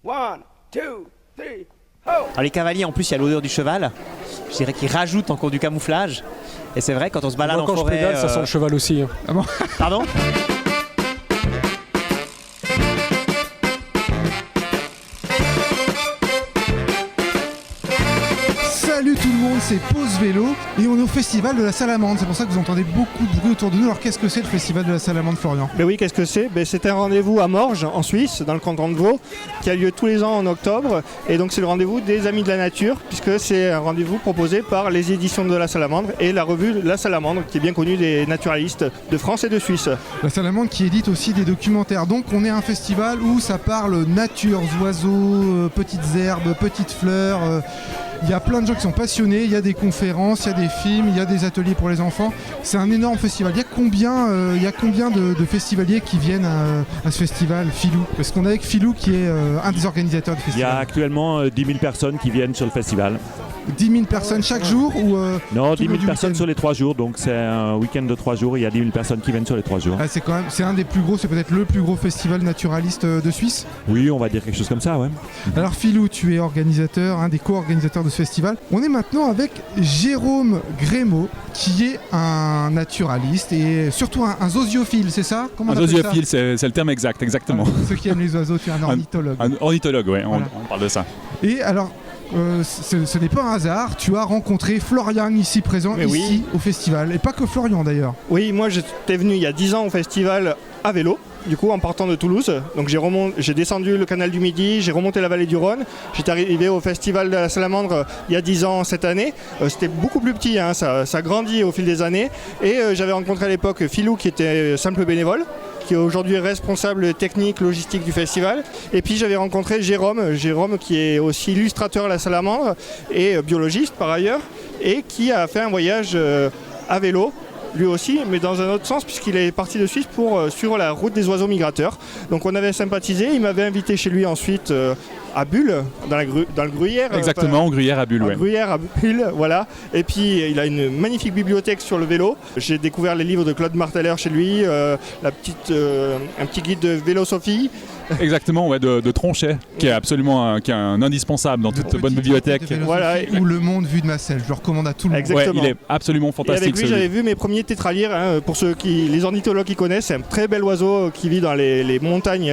One, two, three, ho! Alors les cavaliers, en plus, il y a l'odeur du cheval. Je dirais qu'ils rajoutent encore du camouflage. Et c'est vrai, quand on se balade Moi, en quand forêt... je pédale, ça sent le cheval aussi. Ah bon? Pardon? Salut tout le monde, c'est Pause Vélo et on est au festival de la Salamandre. C'est pour ça que vous entendez beaucoup de bruit autour de nous. Alors qu'est-ce que c'est le festival de la Salamandre, Florian? Ben oui, qu'est-ce que c'est? C'est un rendez-vous à Morges, en Suisse, dans le canton de Vaud, qui a lieu tous les ans en octobre. Et donc c'est le rendez-vous des Amis de la Nature, puisque c'est un rendez-vous proposé par les éditions de la Salamandre et la revue La Salamandre, qui est bien connue des naturalistes de France et de Suisse. La Salamandre qui édite aussi des documentaires. Donc on est à un festival où ça parle nature, oiseaux, petites herbes, petites fleurs. Il y a plein de gens qui sont passionnés, il y a des conférences, il y a des films, il y a des ateliers pour les enfants. C'est un énorme festival. Il y a combien de festivaliers qui viennent à ce festival, Philou? Parce qu'on est avec Philou qui est un des organisateurs du Il y festival. a actuellement 10 000 personnes qui viennent sur le festival. 10 000 personnes chaque jour ou Non, tout 10 le 000 du personnes week-end? sur les 3 jours, donc c'est un week-end de 3 jours, il y a 10 000 personnes qui viennent sur les 3 jours. Ah, c'est un des plus gros, c'est peut-être le plus gros festival naturaliste de Suisse. Oui, on va dire quelque chose comme ça, ouais. Alors Philou, tu es organisateur, un des co-organisateurs de ce festival. On est maintenant avec Jérôme Grémaud, qui est un naturaliste et surtout un zosiophile, c'est ça? Comment on Un appelle ça? zoophile, c'est le terme exact, exactement. Ceux qui aiment les oiseaux, tu es un ornithologue. Un ornithologue, ouais, Voilà. on parle de ça. Et alors, ce n'est pas un hasard, tu as rencontré Florian ici présent, Mais ici oui. au festival. Et pas que Florian d'ailleurs. Oui, moi j'étais venu il y a 10 ans au festival à vélo, du coup en partant de Toulouse. Donc j'ai descendu le canal du Midi, j'ai remonté la vallée du Rhône. J'étais arrivé au festival de la Salamandre il y a 10 ans cette année. C'était beaucoup plus petit, hein, ça grandit au fil des années. Et j'avais rencontré à l'époque Philou qui était simple bénévole, qui est aujourd'hui responsable technique, logistique du festival. Et puis j'avais rencontré Jérôme qui est aussi illustrateur à la Salamandre et biologiste par ailleurs, et qui a fait un voyage à vélo, lui aussi, mais dans un autre sens, puisqu'il est parti de Suisse pour suivre la route des oiseaux migrateurs. Donc on avait sympathisé, il m'avait invité chez lui ensuite à Bulle, dans le Gruyère. Exactement, Gruyère à Bulle, ouais. Gruyère à Bulle, voilà. Et puis il a une magnifique bibliothèque sur le vélo. J'ai découvert les livres de Claude Marteller chez lui, un petit guide de Vélosophie. Exactement, ouais, de Tronchet, qui est absolument qui est un indispensable dans toute bonne bibliothèque. Voilà. Ou Le Monde vu de ma selle, je le recommande à tout le monde. Exactement. Ouais, il est absolument Et fantastique. avec lui, celui. j'avais vu mes premiers tétralyres. Hein, pour les ornithologues qui connaissent, c'est un très bel oiseau qui vit dans les montagnes,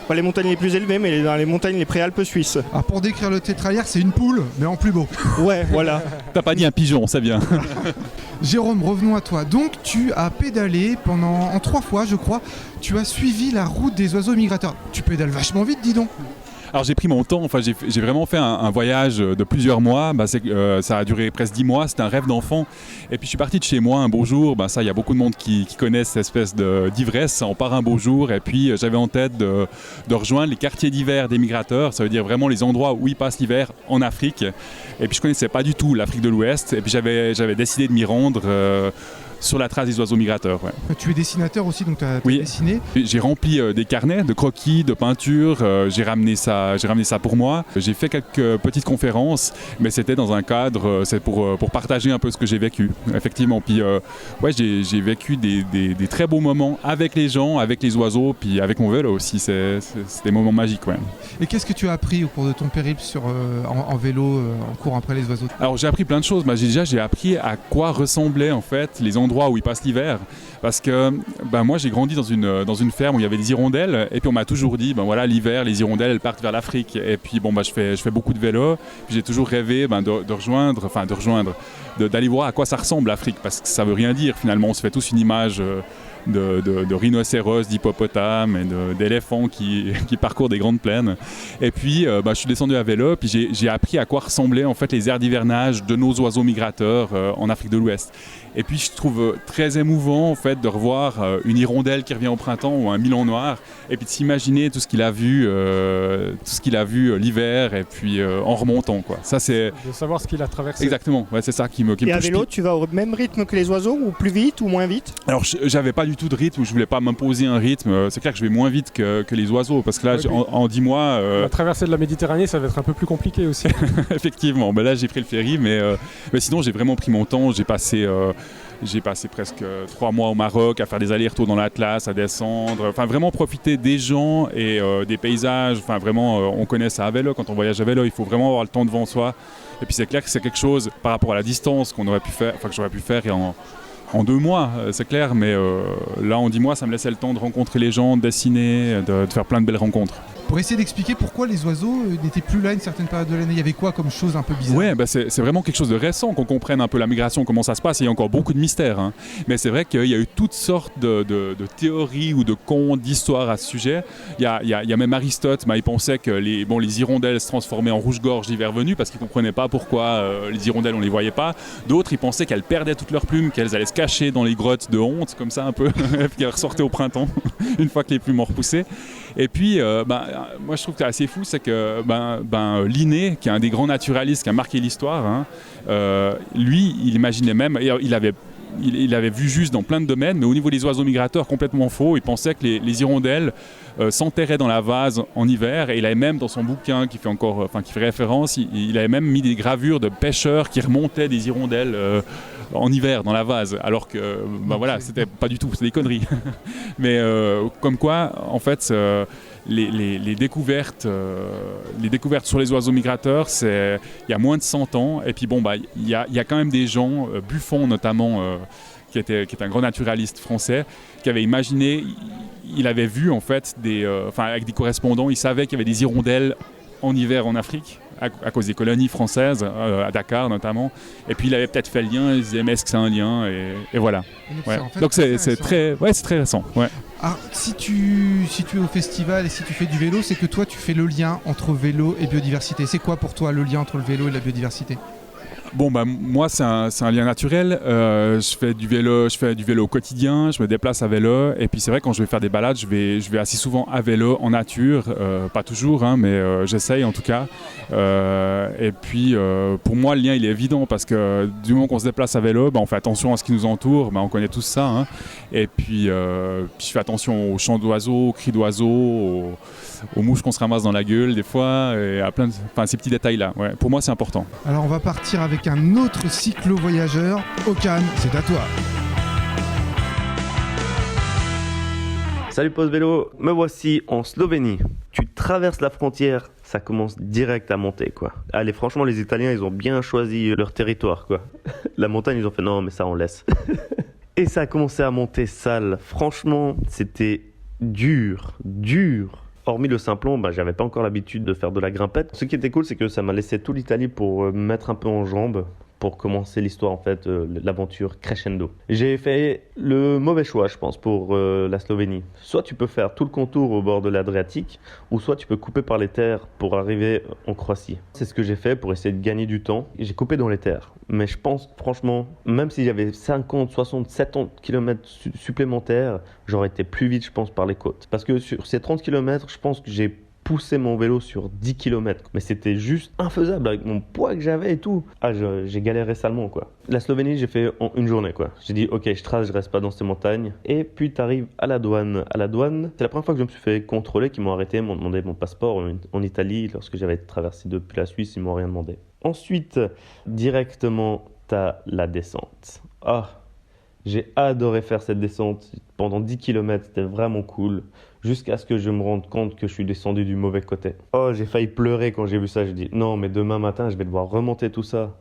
pas les montagnes les plus élevées, mais dans les montagnes les préalpes suisses. Alors pour décrire le tétralyre, c'est une poule, mais en plus beau. Ouais, voilà. T'as pas dit un pigeon, c'est bien. Jérôme, revenons à toi. Donc tu as pédalé en 3 fois, je crois. Tu as suivi la route des oiseaux migrateurs. Tu pédales vachement vite, dis donc. Alors j'ai pris mon temps, enfin j'ai vraiment fait un voyage de plusieurs mois, ça a duré presque 10 mois, c'était un rêve d'enfant. Et puis je suis parti de chez moi un beau jour, ça il y a beaucoup de monde qui connaissent cette espèce d'ivresse, on part un beau jour et puis j'avais en tête de rejoindre les quartiers d'hiver des migrateurs, ça veut dire vraiment les endroits où ils passent l'hiver en Afrique. Et puis je connaissais pas du tout l'Afrique de l'Ouest et puis j'avais décidé de m'y rendre sur la trace des oiseaux migrateurs. Ouais. Tu es dessinateur aussi, donc tu as Oui. dessiné. J'ai rempli des carnets de croquis, de peintures, j'ai ramené ça pour moi. J'ai fait quelques petites conférences, mais c'était dans un cadre, c'est pour partager un peu ce que j'ai vécu, effectivement. Puis ouais, j'ai vécu des très beaux moments avec les gens, avec les oiseaux, puis avec mon vélo aussi, c'est des moments magiques. Ouais. Et qu'est-ce que tu as appris au cours de ton périple en vélo, en courant après les oiseaux? Alors j'ai appris plein de choses. J'ai appris à quoi ressemblaient en fait les endroits où ils passent l'hiver. Parce que moi j'ai grandi dans une ferme où il y avait des hirondelles et puis on m'a toujours dit voilà, l'hiver les hirondelles elles partent vers l'Afrique. Et puis je fais beaucoup de vélo. J'ai toujours rêvé d'aller voir à quoi ça ressemble l'Afrique, parce que ça veut rien dire finalement. On se fait tous une image de rhinocéros, d'hippopotames et d'éléphants qui parcourent des grandes plaines. Et puis je suis descendu à vélo, puis j'ai appris à quoi ressemblaient en fait les aires d'hivernage de nos oiseaux migrateurs en Afrique de l'Ouest. Et puis je trouve très émouvant en fait de revoir une hirondelle qui revient au printemps ou un milan noir, et puis de s'imaginer tout ce qu'il a vu l'hiver et puis en remontant quoi. Ça c'est De savoir ce qu'il a traversé. exactement, ouais, c'est ça qui me Et à touche. vélo, tu vas au même rythme que les oiseaux, ou plus vite ou moins vite? Alors j'avais pas du tout de rythme, je voulais pas m'imposer un rythme. C'est clair que je vais moins vite que les oiseaux, parce que là Ouais, en 10 mois La traversée de la Méditerranée, ça va être un peu plus compliqué aussi. effectivement, là j'ai pris le ferry, mais sinon j'ai vraiment pris mon temps. J'ai passé J'ai passé presque 3 mois au Maroc à faire des allers-retours dans l'Atlas, à descendre, enfin vraiment profiter des gens et des paysages. Enfin vraiment, on connaît ça à vélo. Quand on voyage à vélo, il faut vraiment avoir le temps devant soi. Et puis c'est clair que c'est quelque chose par rapport à la distance qu'on aurait pu faire, enfin que j'aurais pu faire en 2 mois, c'est clair. Mais là, en 10 mois, ça me laissait le temps de rencontrer les gens, de dessiner, de faire plein de belles rencontres. Pour essayer d'expliquer pourquoi les oiseaux n'étaient plus là à une certaine période de l'année, il y avait quoi comme chose un peu bizarre? Ouais, bah c'est vraiment quelque chose de récent qu'on comprenne un peu la migration, comment ça se passe. Il y a encore beaucoup de mystères, hein. Mais c'est vrai qu'il y a eu toutes sortes de théories ou de contes, d'histoires à ce sujet. Il y a même Aristote, il pensait que les hirondelles se transformaient en rouge-gorge l'hiver venu parce qu'il ne comprenait pas pourquoi les hirondelles on ne les voyait pas. D'autres, ils pensaient qu'elles perdaient toutes leurs plumes, qu'elles allaient se cacher dans les grottes de honte, comme ça un peu, et qu'elles ressortaient au printemps, une fois que les plumes ont repoussé. Et puis, moi je trouve que c'est assez fou, c'est que Linné, qui est un des grands naturalistes qui a marqué l'histoire, hein, lui, il imaginait même, il avait vu juste dans plein de domaines, mais au niveau des oiseaux migrateurs, complètement faux. Il pensait que les hirondelles s'enterraient dans la vase en hiver, et il avait même dans son bouquin qui fait référence, il avait même mis des gravures de pêcheurs qui remontaient des hirondelles en hiver dans la vase, alors que voilà, c'était pas du tout, c'était des conneries. Mais comme quoi, en fait, les découvertes sur les oiseaux migrateurs, il y a moins de 100 ans. Et puis il y a quand même des gens, Buffon notamment, qui était un grand naturaliste français, qui avait imaginé, il avait vu en fait avec des correspondants, il savait qu'il y avait des hirondelles en hiver en Afrique, à cause des colonies françaises, à Dakar notamment. Et puis il avait peut-être fait le lien, il se disait mais est-ce que c'est un lien, et voilà. Ouais. Donc c'est très récent. Ouais. Alors, si tu es au festival et si tu fais du vélo, c'est que toi tu fais le lien entre vélo et biodiversité. C'est quoi pour toi le lien entre le vélo et la biodiversité? Moi c'est un lien naturel. Je fais du vélo au quotidien, je me déplace à vélo, et puis c'est vrai quand je vais faire des balades, je vais assez souvent à vélo en nature, pas toujours, hein, mais j'essaye en tout cas. Et puis pour moi le lien il est évident parce que du moment qu'on se déplace à vélo, on fait attention à ce qui nous entoure, on connaît tous ça, hein. Et puis je fais attention aux chants d'oiseaux, aux cris d'oiseaux, aux mouches qu'on se ramasse dans la gueule des fois, et à ces petits détails là. Ouais. Pour moi c'est important. Alors on va partir avec un autre cyclo-voyageur. Okan, c'est à toi. Salut Pause Vélo, me voici en Slovénie. Tu traverses la frontière, ça commence direct à monter quoi. Allez, franchement les Italiens ils ont bien choisi leur territoire quoi. La montagne ils ont fait non mais ça on laisse. Et ça a commencé à monter sale. Franchement c'était dur. Hormis le Simplon, j'avais pas encore l'habitude de faire de la grimpette. Ce qui était cool, c'est que ça m'a laissé toute l'Italie pour me mettre un peu en jambes, pour commencer l'histoire, en fait, l'aventure crescendo. J'ai fait le mauvais choix, je pense, pour la Slovénie. Soit tu peux faire tout le contour au bord de l'Adriatique, ou soit tu peux couper par les terres pour arriver en Croatie. C'est ce que j'ai fait pour essayer de gagner du temps. J'ai coupé dans les terres. Mais je pense, franchement, même si j'avais 50, 60, 70 km supplémentaires, j'aurais été plus vite, je pense, par les côtes. Parce que sur ces 30 km, je pense que j'ai poussé mon vélo sur 10 km. Mais c'était juste infaisable avec mon poids que j'avais et tout. J'ai galéré salement, quoi. La Slovénie, j'ai fait en une journée, quoi. J'ai dit, ok, je trace, je reste pas dans ces montagnes. Et puis, t'arrives à la douane. À la douane, c'est la première fois que je me suis fait contrôler, qu'ils m'ont arrêté, m'ont demandé mon passeport en Italie. Lorsque j'avais traversé depuis la Suisse, ils m'ont rien demandé. Ensuite, directement, t'as la descente. J'ai adoré faire cette descente. Pendant 10 km, c'était vraiment cool. Jusqu'à ce que je me rende compte que je suis descendu du mauvais côté. J'ai failli pleurer quand j'ai vu ça. J'ai dit, non, mais demain matin, je vais devoir remonter tout ça.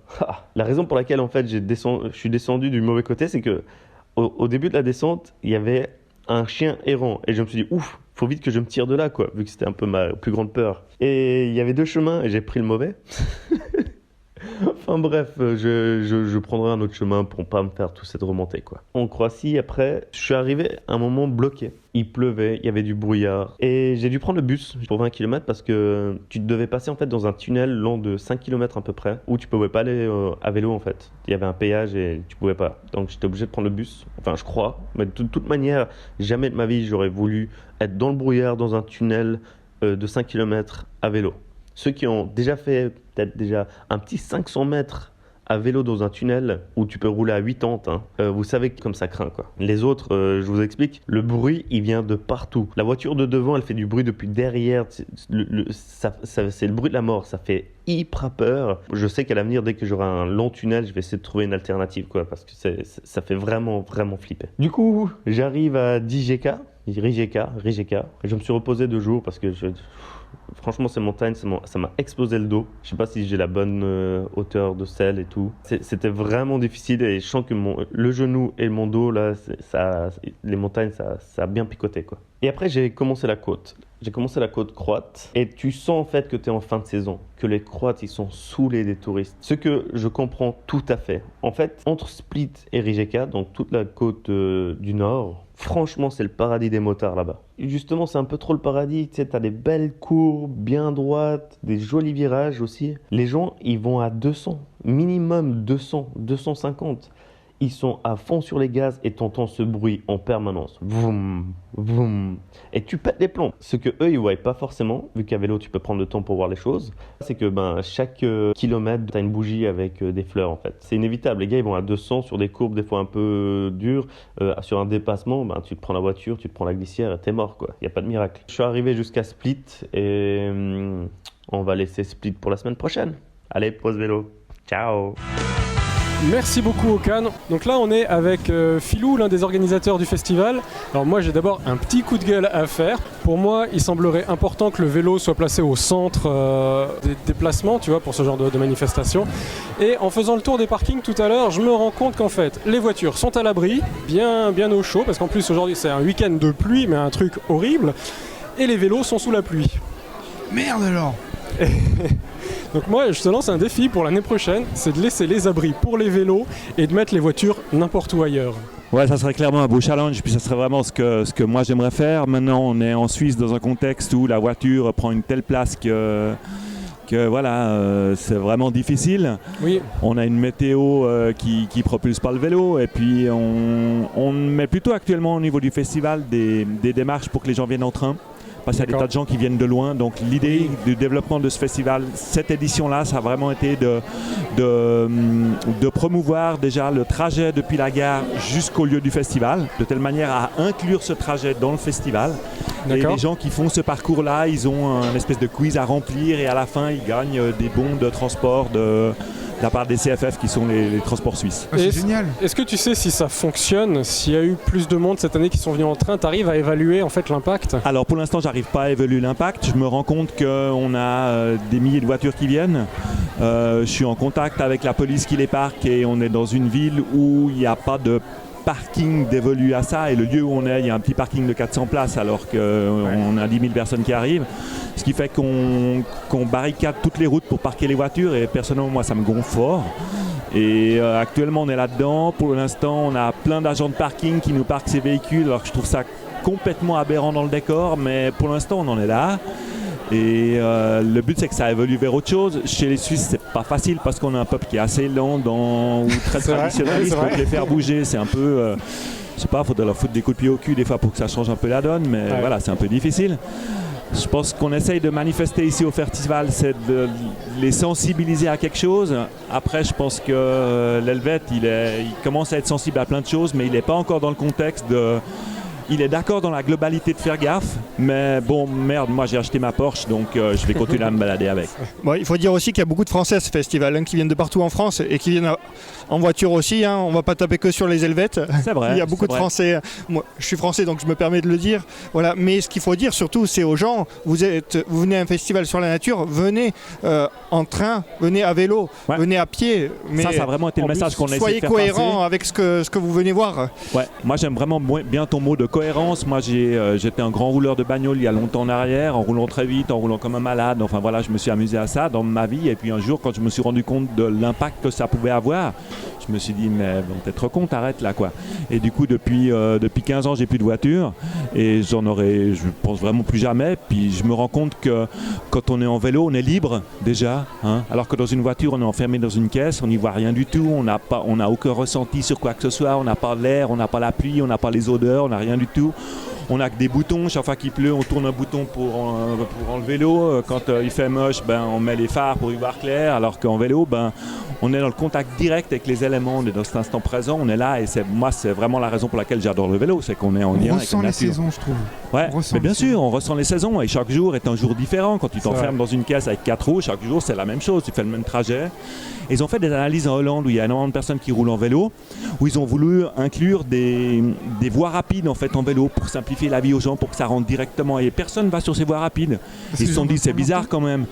La raison pour laquelle, en fait, je suis descendu du mauvais côté, c'est que au début de la descente, il y avait un chien errant. Et je me suis dit, ouf, faut vite que je me tire de là, quoi, vu que c'était un peu ma plus grande peur. Et il y avait 2 chemins et j'ai pris le mauvais. Enfin bref, je prendrai un autre chemin pour pas me faire toute cette remontée quoi. En Croatie, après, je suis arrivé à un moment bloqué. Il pleuvait, il y avait du brouillard. Et j'ai dû prendre le bus pour 20 km parce que tu devais passer en fait dans un tunnel long de 5 km à peu près où tu pouvais pas aller à vélo en fait. Il y avait un péage et tu pouvais pas. Donc j'étais obligé de prendre le bus. Enfin, je crois. Mais de toute manière, jamais de ma vie j'aurais voulu être dans le brouillard dans un tunnel de 5 km à vélo. Ceux qui ont déjà fait peut-être déjà un petit 500 mètres à vélo dans un tunnel où tu peux rouler à 80, vous savez comme ça craint quoi. Les autres, je vous explique, le bruit il vient de partout. La voiture de devant elle fait du bruit depuis derrière, c'est le bruit de la mort, ça fait hyper peur. Je sais qu'à l'avenir, dès que j'aurai un long tunnel, je vais essayer de trouver une alternative quoi, parce que ça fait vraiment flipper. Du coup, j'arrive à 10 GK, Rijeka. Je me suis reposé 2 jours parce que franchement, ces montagnes, ça m'a explosé le dos. Je sais pas si j'ai la bonne hauteur de selle et tout. C'était vraiment difficile et je sens que le genou et mon dos, là, les montagnes, ça a bien picoté, quoi. Et après, j'ai commencé la côte. J'ai commencé la côte croate et tu sens en fait que tu es en fin de saison, que les Croates ils sont saoulés des touristes. Ce que je comprends tout à fait. En fait, entre Split et Rijeka, donc toute la côte du nord, franchement c'est le paradis des motards là-bas. Et justement c'est un peu trop le paradis, tu sais, t'as des belles courbes bien droites, des jolis virages aussi. Les gens ils vont à 200, minimum 200, 250. Ils sont à fond sur les gaz et t'entends ce bruit en permanence. Vroom, vroom. Et tu pètes les plombs. Ce que eux, ils voient pas forcément, vu qu'à vélo, tu peux prendre le temps pour voir les choses, c'est que chaque kilomètre, t'as une bougie avec des fleurs, en fait. C'est inévitable. Les gars, ils vont à 200 sur des courbes, des fois un peu dures. Sur un dépassement, tu te prends la voiture, tu te prends la glissière et t'es mort, quoi. Il n'y a pas de miracle. Je suis arrivé jusqu'à Split et on va laisser Split pour la semaine prochaine. Allez, pause vélo. Ciao. Merci beaucoup Okan. Donc là on est avec Philou, l'un des organisateurs du festival. Alors moi j'ai d'abord un petit coup de gueule à faire. Pour moi il semblerait important que le vélo soit placé au centre des déplacements, tu vois, pour ce genre de manifestation. Et en faisant le tour des parkings tout à l'heure, je me rends compte qu'en fait les voitures sont à l'abri, bien au chaud, parce qu'en plus aujourd'hui c'est un week-end de pluie, mais un truc horrible. Et les vélos sont sous la pluie. Merde alors. Donc moi je te lance un défi pour l'année prochaine, c'est de laisser les abris pour les vélos et de mettre les voitures n'importe où ailleurs. Ouais, ça serait clairement un beau challenge, puis ça serait vraiment ce que moi j'aimerais faire. Maintenant on est en Suisse dans un contexte où la voiture prend une telle place que voilà, c'est vraiment difficile. Oui. On a une météo qui propulse pas le vélo et puis on met plutôt actuellement au niveau du festival des démarches pour que les gens viennent en train. Parce qu'il y a des tas de gens qui viennent de loin, donc l'idée du développement de ce festival, cette édition-là, ça a vraiment été de promouvoir déjà le trajet depuis la gare jusqu'au lieu du festival, de telle manière à inclure ce trajet dans le festival. D'accord. Et les gens qui font ce parcours-là, ils ont un espèce de quiz à remplir et à la fin, ils gagnent des bons de transport de la part des CFF qui sont les transports suisses. Ah, c'est génial. Est-ce que tu sais si ça fonctionne, s'il y a eu plus de monde cette année qui sont venus en train, tu arrives à évaluer en fait l'impact ? Alors pour l'instant, j'arrive pas à évaluer l'impact. Je me rends compte qu'on a des milliers de voitures qui viennent. Je suis en contact avec la police qui les parque et on est dans une ville où il n'y a pas de parking dévolu à ça, et le lieu où on est, il y a un petit parking de 400 places alors qu'on a 10 000 personnes qui arrivent, ce qui fait qu'on barricade toutes les routes pour parquer les voitures, et personnellement moi ça me gonfle fort. Et actuellement on est là-dedans. Pour l'instant on a plein d'agents de parking qui nous parquent ces véhicules, alors que je trouve ça complètement aberrant dans le décor, mais pour l'instant on en est là. Et le but c'est que ça évolue vers autre chose. Chez les Suisses c'est pas facile parce qu'on a un peuple qui est assez lent ou très traditionnaliste, donc les faire bouger c'est un peu je sais pas, il faudrait leur foutre des coups de pied au cul des fois pour que ça change un peu la donne, mais voilà, c'est un peu difficile. Je pense qu'on essaye de manifester ici au festival, c'est de les sensibiliser à quelque chose. Après je pense que l'Helvète il commence à être sensible à plein de choses, mais il n'est pas encore dans le contexte de... Il est d'accord dans la globalité de faire gaffe, mais bon, merde, moi j'ai acheté ma Porsche, donc je vais continuer à me balader avec. Bon, il faut dire aussi qu'il y a beaucoup de Français à ce festival, qui viennent de partout en France et qui viennent en voiture aussi. On ne va pas taper que sur les Helvètes. C'est vrai. Il y a beaucoup de Français. Moi, je suis français, donc je me permets de le dire. Voilà. Mais ce qu'il faut dire surtout, c'est aux gens, vous venez à un festival sur la nature, venez en train, venez à vélo, venez à pied. Mais ça a vraiment été le message qu'on a essayé de faire passer. Soyez cohérent avec ce que vous venez voir. Ouais, moi j'aime vraiment bien ton mot de cohérence. Moi j'étais un grand rouleur de bagnole il y a longtemps en arrière, en roulant très vite, en roulant comme un malade. Enfin voilà, je me suis amusé à ça dans ma vie. Et puis un jour, quand je me suis rendu compte de l'impact que ça pouvait avoir, je me suis dit, mais bon, t'es trop con, t'arrêtes là quoi. Et du coup, depuis 15 ans, j'ai plus de voiture et j'en aurai, je pense vraiment plus jamais. Puis je me rends compte que quand on est en vélo, on est libre déjà, alors que dans une voiture, on est enfermé dans une caisse, on n'y voit rien du tout, on n'a aucun ressenti sur quoi que ce soit, on n'a pas l'air, on n'a pas la pluie, on n'a pas les odeurs, on n'a rien du tout. On a que des boutons, chaque fois qu'il pleut, on tourne un bouton pour enlever l'eau. Quand il fait moche, on met les phares pour y voir clair, alors qu'en vélo, on est dans le contact direct avec les éléments, on est dans cet instant présent, on est là, et c'est vraiment la raison pour laquelle j'adore le vélo, c'est qu'on est en lien avec la nature. On ressent les saisons, je trouve. Ouais, mais bien sûr, on ressent les saisons, et chaque jour est un jour différent. Quand tu t'enfermes dans une caisse avec 4 roues, chaque jour c'est la même chose, tu fais le même trajet. Et ils ont fait des analyses en Hollande où il y a énormément de personnes qui roulent en vélo, où ils ont voulu inclure des voies rapides en fait en vélo pour simplifier la vie aux gens, pour que ça rentre directement. Et personne ne va sur ces voies rapides. Ils se sont dit c'est bizarre quand même.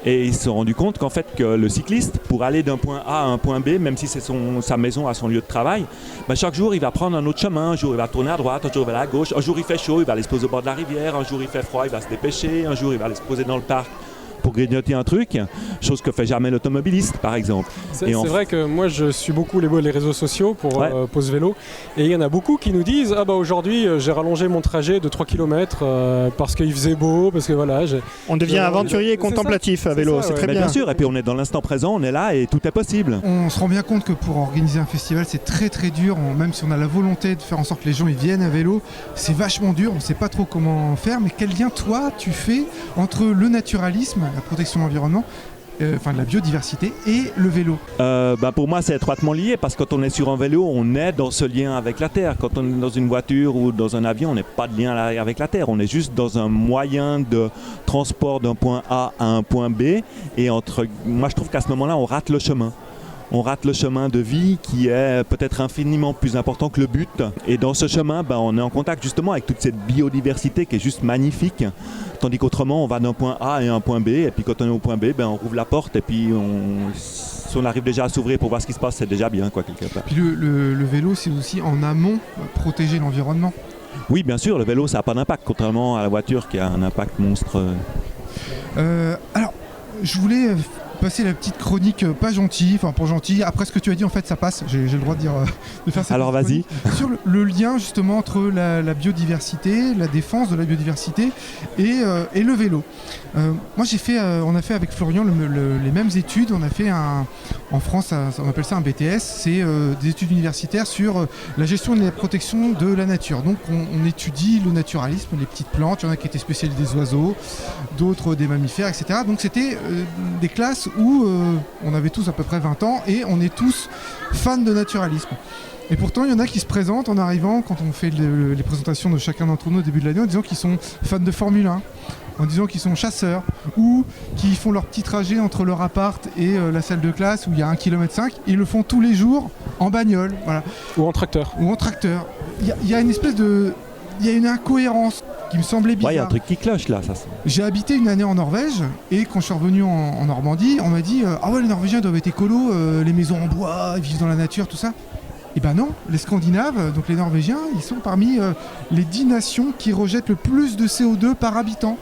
Et ils se sont rendus compte qu'en fait que le cycliste, pour aller d'un point A à un point B, même si c'est sa maison à son lieu de travail, chaque jour il va prendre un autre chemin. Un jour il va tourner à droite, un jour il va à gauche, un jour il fait chaud, il va aller se poser au bord de la rivière, un jour il fait froid, il va se dépêcher, un jour il va aller se poser dans le parc pour grignoter un truc, chose que fait jamais l'automobiliste par exemple. C'est vrai que moi je suis beaucoup les réseaux sociaux pour Pause Vélo, et il y en a beaucoup qui nous disent aujourd'hui j'ai rallongé mon trajet de 3 km parce qu'il faisait beau, parce que voilà. On devient aventurier et contemplatif à vélo, c'est très bien. Bien sûr, et puis on est dans l'instant présent, on est là et tout est possible. On se rend bien compte que pour organiser un festival c'est très très dur, même si on a la volonté de faire en sorte que les gens ils viennent à vélo, c'est vachement dur, on sait pas trop comment faire, mais quel lien toi tu fais entre le naturalisme, la protection de l'environnement, de la biodiversité et le vélo? Pour moi c'est étroitement lié, parce que quand on est sur un vélo on est dans ce lien avec la terre. Quand on est dans une voiture ou dans un avion on n'est pas de lien avec la terre, on est juste dans un moyen de transport d'un point A à un point B, et moi je trouve qu'à ce moment-là on rate le chemin. On rate le chemin de vie qui est peut-être infiniment plus important que le but. Et dans ce chemin, on est en contact justement avec toute cette biodiversité qui est juste magnifique. Tandis qu'autrement, on va d'un point A à un point B. Et puis quand on est au point B, on rouvre la porte. Et puis si on arrive déjà à s'ouvrir pour voir ce qui se passe, c'est déjà bien, quelque part. Puis le vélo, c'est aussi en amont protéger l'environnement. Oui, bien sûr, le vélo, ça n'a pas d'impact, contrairement à la voiture qui a un impact monstre. Alors, je voulais passer la petite chronique pas gentille, pas gentille. Après ce que tu as dit, en fait, ça passe. J'ai le droit de dire, de faire ça. Alors vas-y. Sur le lien justement entre la biodiversité, la défense de la biodiversité et le vélo. Moi, on a fait avec Florian les mêmes études. On a fait en France, on appelle ça un BTS. C'est des études universitaires sur la gestion et la protection de la nature. Donc, on étudie le naturalisme, les petites plantes. Il y en a qui étaient spécialisés des oiseaux, d'autres des mammifères, etc. Donc, c'était des classes où on avait tous à peu près 20 ans et on est tous fans de naturalisme. Et pourtant, il y en a qui se présentent en arrivant, quand on fait les présentations de chacun d'entre nous au début de l'année, en disant qu'ils sont fans de Formule 1, en disant qu'ils sont chasseurs, ou qui font leur petit trajet entre leur appart et la salle de classe où il y a 1,5 km. Ils le font tous les jours en bagnole, voilà. Ou en tracteur. Il y a une espèce de... Il y a une incohérence qui me semblait bizarre. Il y a un truc qui cloche là. J'ai habité une année en Norvège, et quand je suis revenu en Normandie, on m'a dit ah ouais, les Norvégiens doivent être écolos, les maisons en bois, ils vivent dans la nature, tout ça. Et ben non, les Scandinaves, donc les Norvégiens, ils sont parmi les 10 nations qui rejettent le plus de CO2 par habitant.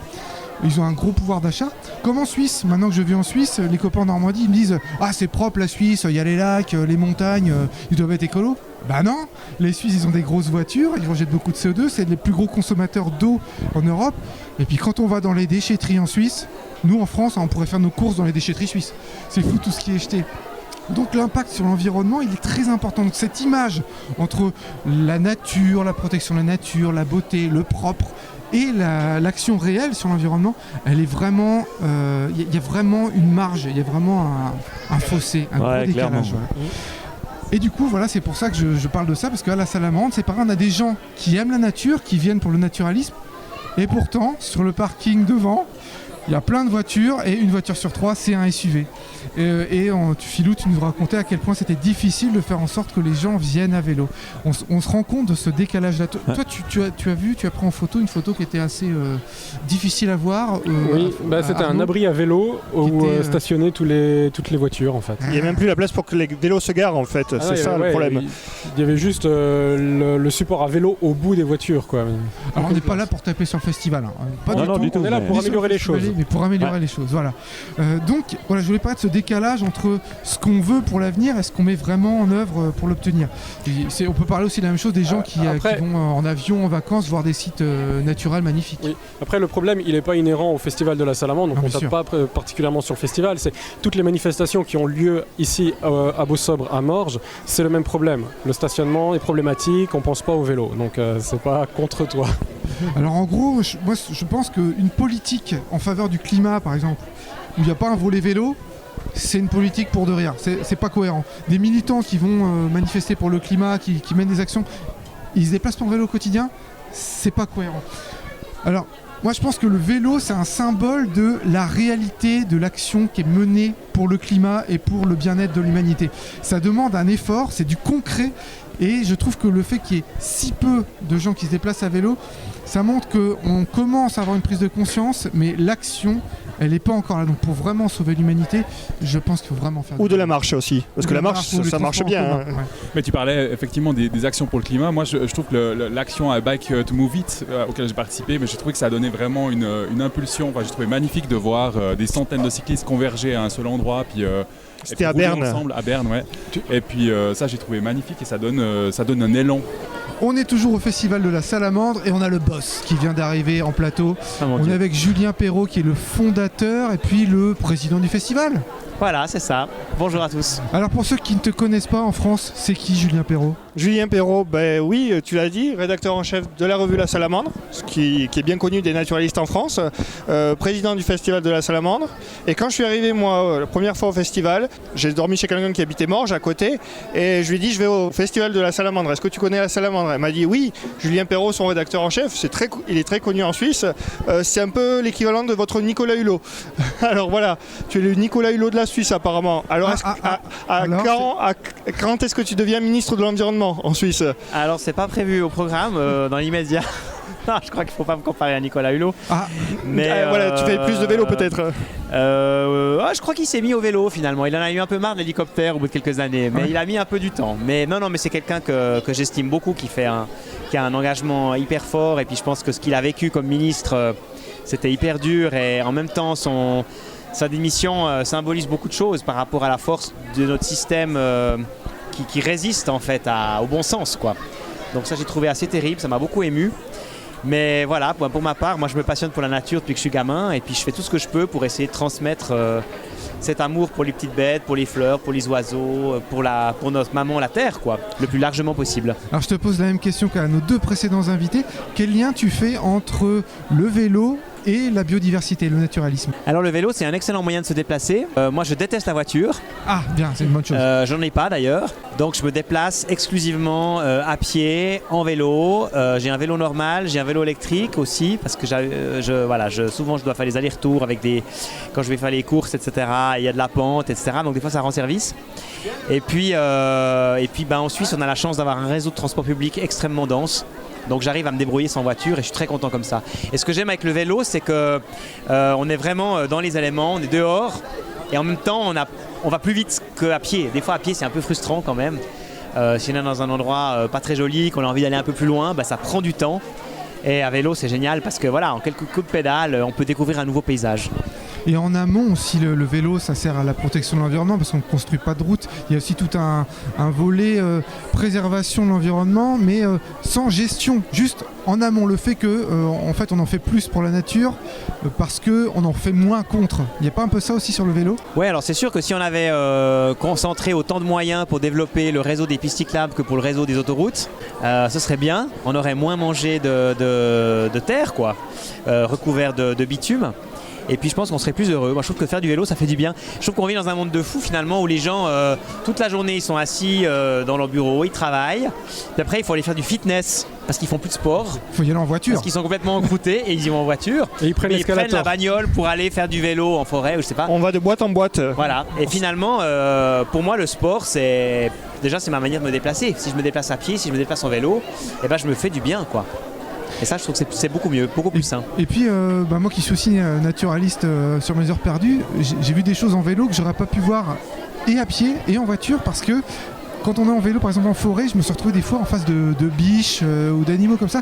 Ils ont un gros pouvoir d'achat. Comme en Suisse, maintenant que je vis en Suisse, les copains en Normandie ils me disent ah c'est propre la Suisse, il y a les lacs, les montagnes, ils doivent être écolos. Bah non, les Suisses ils ont des grosses voitures, ils rejettent beaucoup de CO2, c'est les plus gros consommateurs d'eau en Europe. Et puis quand on va dans les déchetteries en Suisse, nous en France on pourrait faire nos courses dans les déchetteries suisses. C'est fou tout ce qui est jeté. Donc l'impact sur l'environnement il est très important. Donc cette image entre la nature, la protection de la nature, la beauté, le propre et l'action réelle sur l'environnement, elle est vraiment, y a vraiment une marge, il y a vraiment un fossé, un gros décalage. Voilà. Et du coup, voilà, c'est pour ça que je parle de ça, parce qu'à la Salamandre, c'est pareil, on a des gens qui aiment la nature, qui viennent pour le naturalisme, et pourtant, sur le parking devant, il y a plein de voitures, et une voiture sur 3, c'est un SUV. Philou, tu nous racontais à quel point c'était difficile de faire en sorte que les gens viennent à vélo. On se rend compte de ce décalage-là. Toi, tu as pris en photo une photo qui était assez difficile à voir. Oui, c'était un abri à vélo où stationnaient toutes les voitures en fait. Il n'y a même plus la place pour que les vélos se garent en fait, c'est ça le problème. Il y avait juste le support à vélo au bout des voitures, quoi. Alors on n'est pas là pour taper sur le festival. Hein. Pas du tout. On est là pour améliorer les choses. Mais pour améliorer les choses, voilà. Donc, voilà, je voulais parler de ce décalage entre ce qu'on veut pour l'avenir et ce qu'on met vraiment en œuvre pour l'obtenir. On peut parler aussi de la même chose des gens qui vont en avion en vacances voir des sites naturels magnifiques. Oui. Après, le problème, il n'est pas inhérent au festival de la Salamandre, donc on ne tape pas particulièrement sur le festival. C'est toutes les manifestations qui ont lieu ici à Beausobre, à Morges, c'est le même problème. Le stationnement est problématique, on ne pense pas au vélo, donc c'est pas contre toi. Alors en gros, moi je pense qu'une politique en faveur du climat, par exemple, où il n'y a pas un volet vélo, c'est une politique pour de rien. C'est pas cohérent. Des militants qui vont manifester pour le climat, qui mènent des actions, ils se déplacent pour vélo au quotidien, c'est pas cohérent. Alors, moi je pense que le vélo c'est un symbole de la réalité de l'action qui est menée pour le climat et pour le bien-être de l'humanité. Ça demande un effort, c'est du concret et je trouve que le fait qu'il y ait si peu de gens qui se déplacent à vélo, ça montre qu'on commence à avoir une prise de conscience, mais l'action elle n'est pas encore là. Donc pour vraiment sauver l'humanité, je pense qu'il faut vraiment faire... Ou de la marche aussi, parce que la marche, ça marche bien. Hein. Ouais. Mais tu parlais effectivement des actions pour le climat. Moi, je trouve que l'action à Bike to Move It, auquel j'ai participé, mais j'ai trouvé que ça a donné vraiment une impulsion. Enfin, j'ai trouvé magnifique de voir des centaines de cyclistes converger à un seul endroit. Puis, c'était à Berne. Ensemble, à Berne, ouais. Et puis ça, j'ai trouvé magnifique et ça donne un élan. On est toujours au Festival de la Salamandre et on a le boss qui vient d'arriver en plateau. On est avec Julien Perrault qui est le fondateur et puis le président du festival. Voilà, c'est ça. Bonjour à tous. Alors pour ceux qui ne te connaissent pas en France, c'est qui Julien Perrault ? Julien Perrault, ben oui, tu l'as dit, rédacteur en chef de la revue La Salamandre, qui est bien connu des naturalistes en France, président du Festival de la Salamandre. Et quand je suis arrivé, moi, la première fois au festival, j'ai dormi chez quelqu'un qui habitait Morges, à côté, et je lui ai dit, je vais au Festival de la Salamandre, est-ce que tu connais la Salamandre ? Elle m'a dit, oui, Julien Perrault, son rédacteur en chef, il est très connu en Suisse, c'est un peu l'équivalent de votre Nicolas Hulot. Alors voilà, tu es le Nicolas Hulot de la Suisse apparemment. Alors, quand est-ce que tu deviens ministre de l'Environnement en Suisse ? Alors c'est pas prévu au programme dans l'immédiat. Je crois qu'il faut pas me comparer à Nicolas Hulot. Mais voilà, tu fais plus de vélo peut-être. Je crois qu'il s'est mis au vélo finalement. Il en a eu un peu marre de l'hélicoptère au bout de quelques années, mais il a mis un peu du temps. Mais non, mais c'est quelqu'un que j'estime beaucoup, qui a un engagement hyper fort. Et puis je pense que ce qu'il a vécu comme ministre, c'était hyper dur. Et en même temps, sa démission symbolise beaucoup de choses par rapport à la force de notre système qui résiste en fait au bon sens, quoi. Donc ça j'ai trouvé assez terrible, ça m'a beaucoup ému. Mais voilà, pour ma part, moi je me passionne pour la nature depuis que je suis gamin et puis je fais tout ce que je peux pour essayer de transmettre cet amour pour les petites bêtes, pour les fleurs, pour les oiseaux, pour notre maman, la terre, quoi, le plus largement possible. Alors je te pose la même question qu'à nos deux précédents invités. Quel lien tu fais entre le vélo et la biodiversité, le naturalisme ? Alors le vélo c'est un excellent moyen de se déplacer. Moi je déteste la voiture. Ah bien, c'est une bonne chose. J'en ai pas d'ailleurs. Donc je me déplace exclusivement à pied, en vélo. J'ai un vélo normal, j'ai un vélo électrique aussi parce que souvent je dois faire les allers-retours quand je vais faire les courses, etc. Il y a de la pente, etc. Donc des fois ça rend service. Et puis en Suisse on a la chance d'avoir un réseau de transport public extrêmement dense. Donc j'arrive à me débrouiller sans voiture et je suis très content comme ça. Et ce que j'aime avec le vélo, c'est que on est vraiment dans les éléments, on est dehors et en même temps on va plus vite qu'à pied. Des fois à pied c'est un peu frustrant quand même. Si on est dans un endroit pas très joli, qu'on a envie d'aller un peu plus loin, ça prend du temps. Et à vélo c'est génial parce que voilà, en quelques coups de pédale, on peut découvrir un nouveau paysage. Et en amont aussi, le vélo, ça sert à la protection de l'environnement parce qu'on ne construit pas de route. Il y a aussi tout un volet préservation de l'environnement, mais sans gestion. Juste en amont, le fait en fait, on en fait plus pour la nature parce qu'on en fait moins contre. Il n'y a pas un peu ça aussi sur le vélo ? Oui, alors c'est sûr que si on avait concentré autant de moyens pour développer le réseau des pistes cyclables que pour le réseau des autoroutes, ce serait bien. On aurait moins mangé de terre, quoi, recouvert de bitume. Et puis je pense qu'on serait plus heureux. Moi je trouve que faire du vélo ça fait du bien. Je trouve qu'on vit dans un monde de fous finalement où les gens toute la journée ils sont assis dans leur bureau, ils travaillent. Puis après il faut aller faire du fitness parce qu'ils font plus de sport. Il faut y aller en voiture. Parce qu'ils sont complètement encroutés et ils y vont en voiture. Et ils prennent la bagnole pour aller faire du vélo en forêt ou je sais pas. On va de boîte en boîte. Voilà. Et finalement pour moi le sport c'est ma manière de me déplacer. Si je me déplace à pied, si je me déplace en vélo, je me fais du bien, quoi. Et ça, je trouve que c'est beaucoup mieux, beaucoup plus sain. Et puis, moi qui suis aussi naturaliste sur mes heures perdues, j'ai vu des choses en vélo que j'aurais pas pu voir et à pied et en voiture parce que quand on est en vélo, par exemple en forêt, je me suis retrouvé des fois en face de biches ou d'animaux comme ça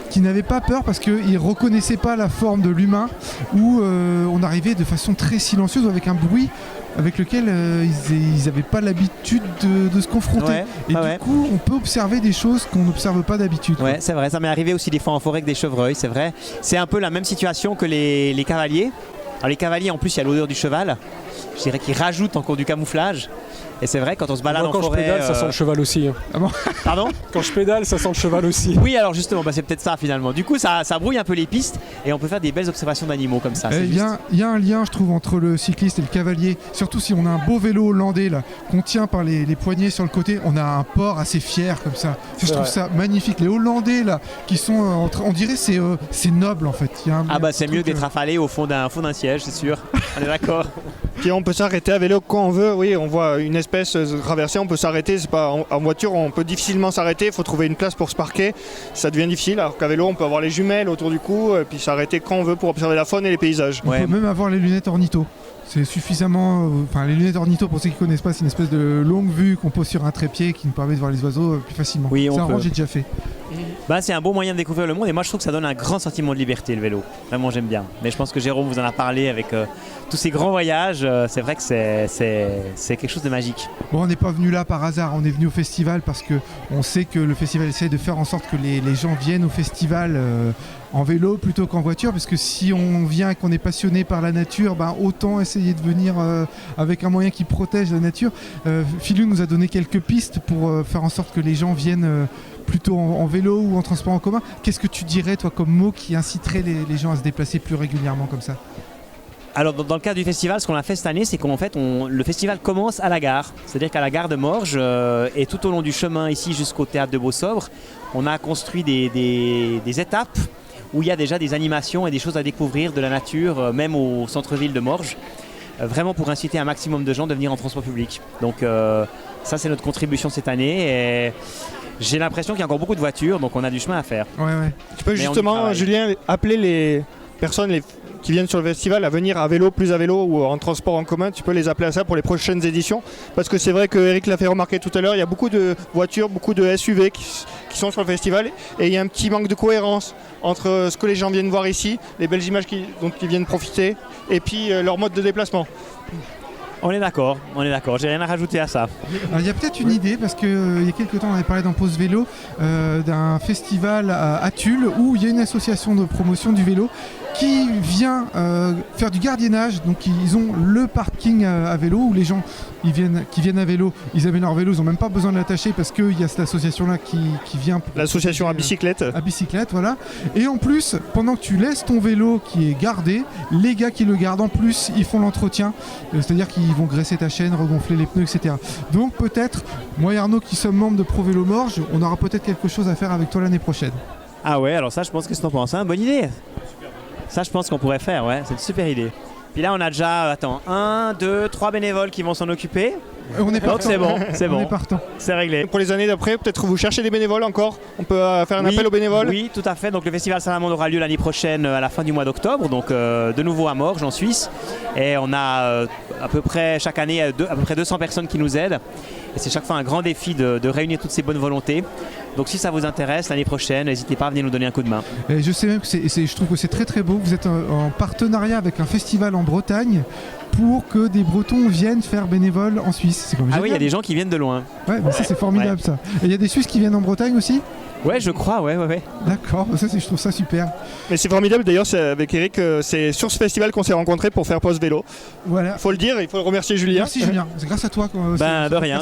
qui n'avaient pas peur parce qu'ils reconnaissaient pas la forme de l'humain ou on arrivait de façon très silencieuse ou avec un bruit avec lequel ils n'avaient pas l'habitude de se confronter. Ouais, et du coup, on peut observer des choses qu'on n'observe pas d'habitude. Ouais, c'est vrai. Ça m'est arrivé aussi des fois en forêt avec des chevreuils, c'est vrai. C'est un peu la même situation que les cavaliers. Alors les cavaliers, en plus, il y a l'odeur du cheval. Je dirais qu'ils rajoutent encore du camouflage. Et c'est vrai, quand on se balade Moi, en quand forêt... je pédale, ça sent le cheval aussi. Pardon? Quand je pédale, ça sent le cheval aussi. Oui, alors justement, c'est peut-être ça finalement. Du coup, ça brouille un peu les pistes et on peut faire des belles observations d'animaux comme ça. Il y a un lien, je trouve, entre le cycliste et le cavalier. Surtout si on a un beau vélo hollandais là, qu'on tient par les poignets sur le côté. On a un port assez fier comme ça. Je trouve ça magnifique. Les Hollandais là, qui sont on dirait c'est noble en fait. C'est mieux d'être affalé au fond d'un siège, c'est sûr. On est d'accord. Puis on peut s'arrêter à vélo quand on veut. Oui, on voit une espèce traverser, on peut s'arrêter. C'est pas en voiture, on peut difficilement s'arrêter. Il faut trouver une place pour se parquer. Ça devient difficile. Alors qu'à vélo, on peut avoir les jumelles autour du cou, et puis s'arrêter quand on veut pour observer la faune et les paysages. On peut même avoir les lunettes ornitho. C'est suffisamment. Les lunettes ornitho, pour ceux qui ne connaissent pas, c'est une espèce de longue vue qu'on pose sur un trépied qui nous permet de voir les oiseaux plus facilement. Oui, c'est un rang, j'ai déjà fait. C'est un beau moyen de découvrir le monde et moi je trouve que ça donne un grand sentiment de liberté, le vélo. Vraiment, j'aime bien. Mais je pense que Jérôme vous en a parlé avec tous ces grands voyages. C'est vrai que c'est quelque chose de magique. Bon, on n'est pas venu là par hasard. On est venu au festival parce qu'on sait que le festival essaie de faire en sorte que les gens viennent au festival en vélo plutôt qu'en voiture, parce que si on vient et qu'on est passionné par la nature, autant essayer de venir avec un moyen qui protège la nature. Philou nous a donné quelques pistes pour faire en sorte que les gens viennent plutôt en vélo ou en transport en commun. Qu'est-ce que tu dirais, toi, comme mot qui inciterait les gens à se déplacer plus régulièrement comme ça ? Alors dans le cadre du festival, ce qu'on a fait cette année, c'est qu'en fait le festival commence à la gare. C'est-à-dire qu'à la gare de Morges et tout au long du chemin ici jusqu'au théâtre de Beausobre, on a construit des étapes où il y a déjà des animations et des choses à découvrir de la nature, même au centre-ville de Morges, vraiment pour inciter un maximum de gens de venir en transport public. Donc ça, c'est notre contribution cette année et j'ai l'impression qu'il y a encore beaucoup de voitures, donc on a du chemin à faire. Ouais. Tu peux justement, Julien, appeler les personnes qui viennent sur le festival à venir à vélo, plus à vélo ou en transport en commun. Tu peux les appeler à ça pour les prochaines éditions, parce que c'est vrai que Eric l'a fait remarquer tout à l'heure, il y a beaucoup de voitures, beaucoup de SUV qui sont sur le festival et il y a un petit manque de cohérence entre ce que les gens viennent voir ici, les belles images dont ils viennent profiter et puis leur mode de déplacement. On est d'accord, j'ai rien à rajouter à ça. Il y a peut-être une idée, parce qu'il y a quelques temps on avait parlé dans Pause Vélo d'un festival à Tulle où il y a une association de promotion du vélo qui vient faire du gardiennage. Donc ils ont le parking à vélo où les gens qui viennent à vélo, ils amènent leur vélo, ils n'ont même pas besoin de l'attacher parce qu'il y a cette association-là qui vient... L'association à bicyclette. À bicyclette, voilà. Et en plus, pendant que tu laisses ton vélo qui est gardé, les gars qui le gardent en plus, ils font l'entretien. C'est-à-dire qu'ils vont graisser ta chaîne, regonfler les pneus, etc. Donc peut-être, moi et Arnaud qui sommes membres de Pro Vélo Morges, on aura peut-être quelque chose à faire avec toi l'année prochaine. Ah ouais, alors ça je pense que c'est en pensant, bonne idée. Ça je pense qu'on pourrait faire, ouais, c'est une super idée. Puis là on a déjà, 1, 2, 3 bénévoles qui vont s'en occuper. On est partant. Donc c'est bon, On est partant. C'est réglé. Pour les années d'après, peut-être vous cherchez des bénévoles encore. On peut faire un appel aux bénévoles. Oui, tout à fait. Donc le festival Salamandre aura lieu l'année prochaine à la fin du mois d'octobre, donc de nouveau à Morges en Suisse. Et on a à peu près chaque année à peu près 200 personnes qui nous aident. Et c'est chaque fois un grand défi de réunir toutes ces bonnes volontés. Donc si ça vous intéresse, l'année prochaine, n'hésitez pas à venir nous donner un coup de main. Et je sais même que je trouve que c'est très très beau. Vous êtes en partenariat avec un festival en Bretagne pour que des Bretons viennent faire bénévole en Suisse. C'est comme oui, il y a des gens qui viennent de loin. Ouais, ça c'est formidable ça. Et il y a des Suisses qui viennent en Bretagne aussi ? Ouais, je crois, ouais. D'accord, je trouve ça super. Mais c'est formidable d'ailleurs, avec Eric, c'est sur ce festival qu'on s'est rencontrés pour faire Pause Vélo. Voilà. Faut le dire, il faut remercier Julien. Merci Julien, c'est grâce à toi. De rien.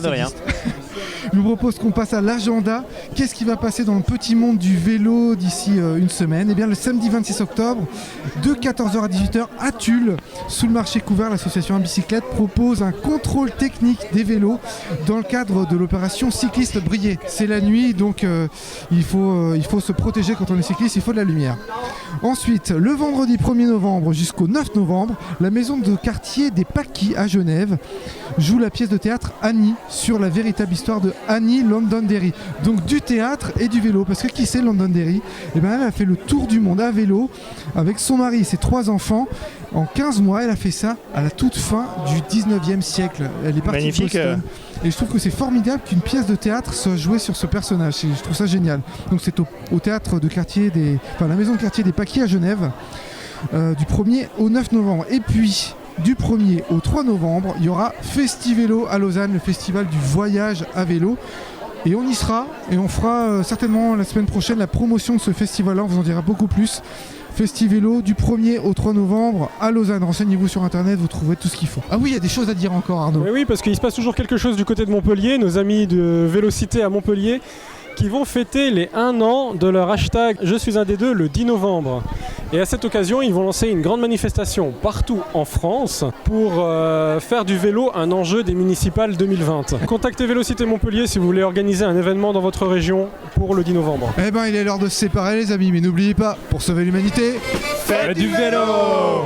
Je vous propose qu'on passe à l'agenda. Qu'est-ce qui va passer dans le petit monde du vélo d'ici une semaine ? Eh bien, le samedi 26 octobre, de 14h à 18h à Tulle, sous le marché couvert, l'association Bicyclette propose un contrôle technique des vélos dans le cadre de l'opération Cycliste Brillé. C'est la nuit, donc il faut se protéger quand on est cycliste, il faut de la lumière. Ensuite, le vendredi 1er novembre jusqu'au 9 novembre, la maison de quartier des Paquis à Genève joue la pièce de théâtre Annie sur la véritable histoire de Annie Londonderry. Donc du théâtre et du vélo. Parce que qui c'est Londonderry ? Eh bien, elle a fait le tour du monde à vélo avec son mari et ses 3 enfants. En 15 mois, elle a fait ça à la toute fin du 19e siècle. Elle est partie magnifique. de Boston. Et je trouve que c'est formidable qu'une pièce de théâtre soit jouée sur ce personnage. Je trouve ça génial. Donc c'est au théâtre de quartier la maison de quartier des Paquis à Genève, du 1er au 9 novembre. Et puis, du 1er au 3 novembre, il y aura Festivélo à Lausanne, le festival du voyage à vélo. Et on y sera, et on fera certainement la semaine prochaine la promotion de ce festival-là, on vous en dira beaucoup plus. Festivélo du 1er au 3 novembre à Lausanne. Renseignez-vous sur internet, vous trouverez tout ce qu'il faut. Ah oui, il y a des choses à dire encore, Arnaud. Mais oui, parce qu'il se passe toujours quelque chose du côté de Montpellier, nos amis de Vélocité à Montpellier, qui vont fêter les 1 an de leur hashtag Je suis un des deux le 10 novembre. Et à cette occasion, ils vont lancer une grande manifestation partout en France pour faire du vélo un enjeu des municipales 2020. Contactez Vélocité Montpellier si vous voulez organiser un événement dans votre région pour le 10 novembre. Eh ben, il est l'heure de se séparer les amis, mais n'oubliez pas, pour sauver l'humanité, Faites du vélo!